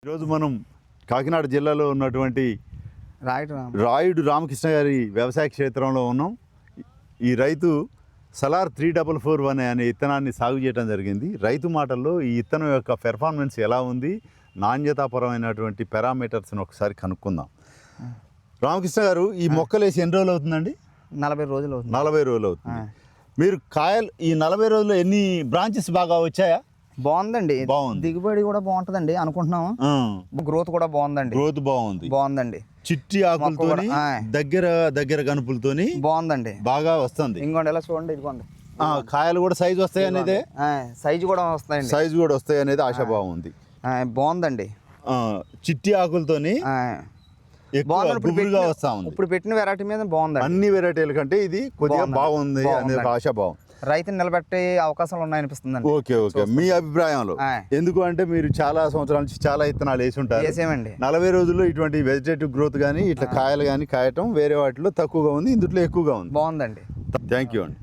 ఈరోజు మనం కాకినాడ జిల్లాలో ఉన్నటువంటి రాయుడు రామకృష్ణ గారి వ్యవసాయ క్షేత్రంలో ఉన్నాం. ఈ రైతు సలార్ 3441 అనే విత్తనాన్ని సాగు చేయడం జరిగింది. రైతు మాటల్లో ఈ విత్తనం యొక్క పెర్ఫార్మెన్స్ ఎలా ఉంది, నాణ్యతాపరమైనటువంటి పారామీటర్స్ని ఒకసారి కనుక్కుందాం. రామకృష్ణ గారు, ఈ మొక్కలు వేసి ఎన్ని రోజులు అవుతుందండి? 40 రోజులు అవుతుంది. 40 రోజులు అవుతుంది. మీరు కాయలు ఈ 40 రోజుల్లో ఎన్ని బ్రాంచెస్ బాగా వచ్చాయా? బాగుందండి, దిగుబడి కూడా బాగుంటుందండి అనుకుంటున్నాము. గ్రోత్ కూడా బాగుందండి. గ్రోత్ బాగుందండి. చిట్టి ఆకులతోని దగ్గర గనుపులతోని బాగుందండి, బాగా వస్తుంది. ఇంకోండి ఎలా చూడండి, ఇదిగోండి కాయలు కూడా సైజు వస్తాయి అనేది, సైజు కూడా వస్తాయండి, సైజు కూడా వస్తాయి అనేది ఆశాభావం ఉంది. బాగుందండి. చిట్టి ఆకులతోని గుబురుగా వస్తా ఉంది. ఇప్పుడు పెట్టిన వెరైటీ మీద బాగుంది. అన్ని వెరైటీల కంటే ఇది కొద్దిగా బాగుంది అనేది ఆశాభావం. రైతుని నిలబెట్టే అవకాశాలు ఉన్నాయనిపిస్తుంది. ఓకే, మీ అభిప్రాయంలో? ఎందుకు అంటే మీరు చాలా సంవత్సరాల నుంచి చాలా విత్తనాలు వేసి ఉంటారు. 40 రోజుల్లో ఇటువంటి వెజిటేటివ్ గ్రోత్ కానీ ఇట్లా కాయలు కానీ కాయటం వేరే వాటిలో తక్కువగా ఉంది, ఇందులో ఎక్కువగా ఉంది. బాగుందండి. థ్యాంక్ యూ అండి.